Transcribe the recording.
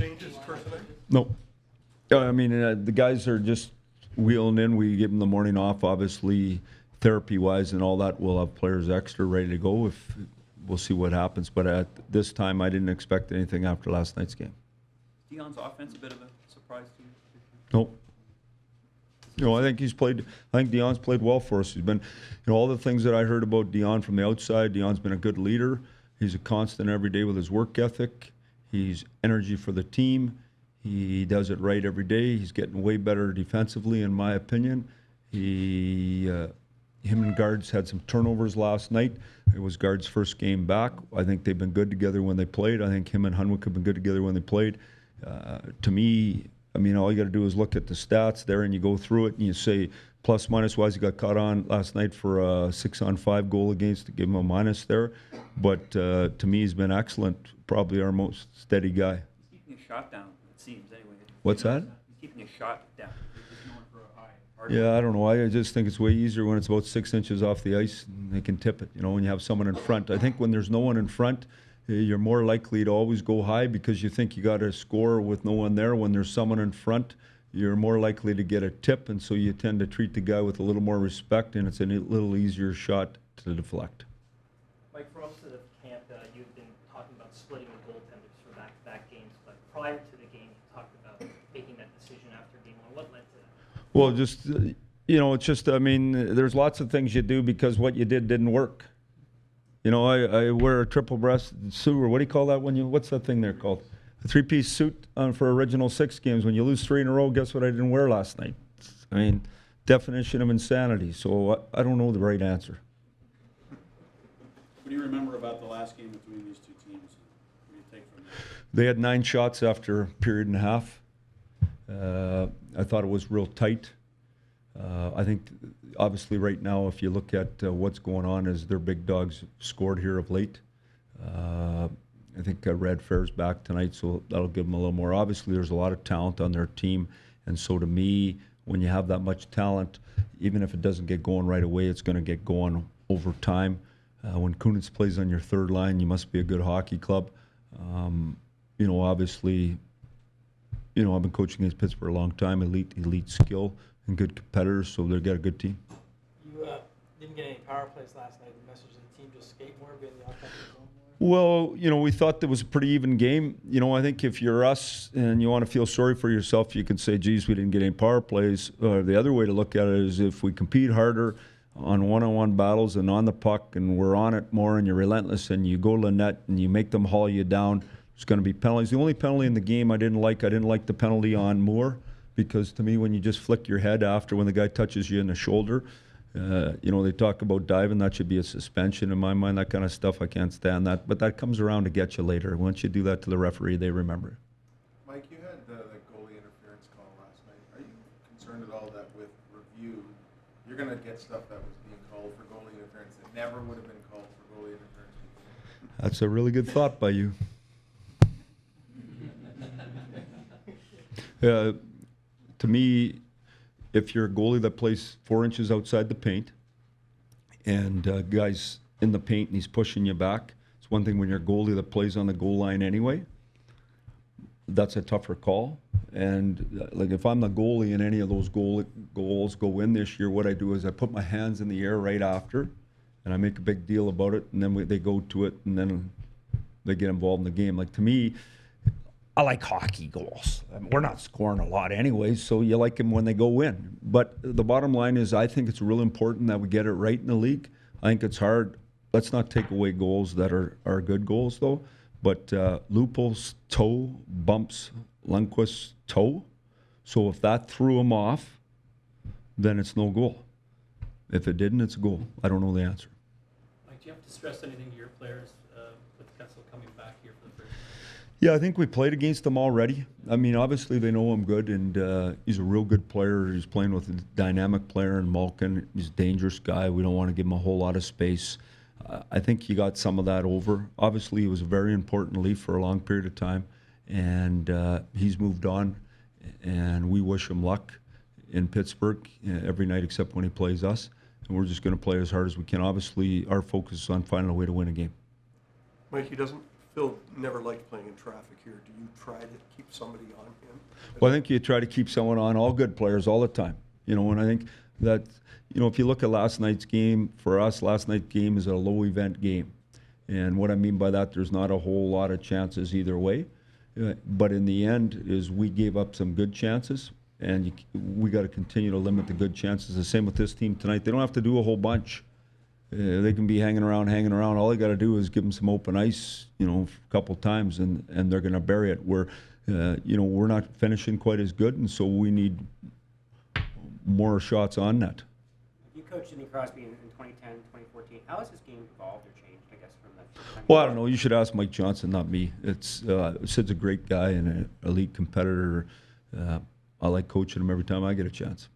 changes personally? No. I mean, the guys are just wheeling in. We give them the morning off, obviously, therapy-wise and all that. We'll have players extra ready to go. If we'll see what happens. But at this time, I didn't expect anything after last night's game. Dion's offense a bit of a surprise to you? Nope. I think Dion's played well for us. He's been, all the things that I heard about Dion from the outside. Dion's been a good leader. He's a constant every day with his work ethic. He's energy for the team. He does it right every day. He's getting way better defensively, in my opinion. Him and Guards had some turnovers last night. It was Guards' first game back. I think they've been good together when they played. I think him and Hunwick have been good together when they played. To me, all you got to do is look at the stats there, and you go through it, and you say plus minus wise. He got caught on last night for a 6-on-5 goal against to give him a minus there. But to me, he's been excellent. Probably our most steady guy. He's keeping his shot down, it seems, anyway. What's that? He's keeping his shot down. He's just going for a high. Yeah, I don't know. I just think it's way easier when it's about 6 inches off the ice and they can tip it, when you have someone in front. I think when there's no one in front, you're more likely to always go high because you think you got to score with no one there. When there's someone in front, you're more likely to get a tip, and so you tend to treat the guy with a little more respect, and it's a little easier shot to deflect. Mike, for most of the camp, you've been talking about splitting the goaltenders for back-to-back games, but prior to the game, you talked about making that decision after game one. What led to that? Well, just, it's just, there's lots of things you do because what you didn't work. I wear a triple breast suit, or what do you call that what's that thing there called? A 3-piece suit for original 6 games. When you lose 3 in a row, guess what I didn't wear last night? Definition of insanity. So I don't know the right answer. What do you remember about the last game between these two teams? What do you take from that? They had 9 shots after a period and a half. I thought it was real tight. I think, obviously, right now, if you look at what's going on, is their big dogs scored here of late. I think Red Fair's back tonight, so that'll give them a little more. Obviously, there's a lot of talent on their team, and so to me, when you have that much talent, even if it doesn't get going right away, it's going to get going over time. When Kunitz plays on your third line, you must be a good hockey club. Obviously, I've been coaching against Pittsburgh a long time, elite skill and good competitors, so they've got a good team. You didn't get any power plays last night. The message to the team, just skate more, be in the offensive zone more? Well, we thought there was a pretty even game. I think if you're us and you want to feel sorry for yourself, you can say, geez, we didn't get any power plays. Or the other way to look at it is if we compete harder on one-on-one battles and on the puck and we're on it more and you're relentless and you go to the net and you make them haul you down, there's going to be penalties. The only penalty in the game I didn't like the penalty on Moore, because to me, when you just flick your head after when the guy touches you in the shoulder, they talk about diving. That should be a suspension in my mind. That kind of stuff, I can't stand that. But that comes around to get you later. Once you do that to the referee, they remember. Mike, you had the goalie interference call last night. Are you concerned at all that with review, you're going to get stuff that was being called for goalie interference that never would have been called for goalie interference before? That's a really good thought by you. To me, if you're a goalie that plays 4 inches outside the paint and guy's in the paint and he's pushing you back, it's one thing when you're a goalie that plays on the goal line anyway. That's a tougher call. And if I'm the goalie and any of those goals go in this year, what I do is I put my hands in the air right after and I make a big deal about it, and then they go to it and then they get involved in the game. To me, I like hockey goals. We're not scoring a lot anyway, so you like them when they go in. But the bottom line is I think it's real important that we get it right in the league. I think it's hard. Let's not take away goals that are good goals, though. But Lupul's toe bumps Lundqvist's toe. So if that threw him off, then it's no goal. If it didn't, it's a goal. I don't know the answer. Mike, do you have to stress anything to your players with Kessel coming back here for the first time? Yeah, I think we played against them already. Obviously they know I'm good, and he's a real good player. He's playing with a dynamic player in Malkin. He's a dangerous guy. We don't want to give him a whole lot of space. I think he got some of that over. Obviously, he was a very important leaf for a long period of time, and he's moved on, and we wish him luck in Pittsburgh every night except when he plays us, and we're just going to play as hard as we can. Obviously, our focus is on finding a way to win a game. Mike, he doesn't Phil never liked playing in traffic here. Do you try to keep somebody on him? Well, I think you try to keep someone on, all good players all the time. You know, and I think that, you know, if you look at last night's game, for us, last night's game is a low event game. And what I mean by that, there's not a whole lot of chances either way. But in the end is we gave up some good chances, and we got to continue to limit the good chances. The same with this team tonight. They don't have to do a whole bunch. They can be hanging around. All they got to do is give them some open ice, you know, a couple times, and they're going to bury it. We're not finishing quite as good, and so we need more shots on net. You coached Sidney Crosby in 2010, 2014. How has his game evolved or changed, I guess, from that first time? Well, I don't know. You should ask Mike Johnson, not me. Sid's a great guy and an elite competitor. I like coaching him every time I get a chance.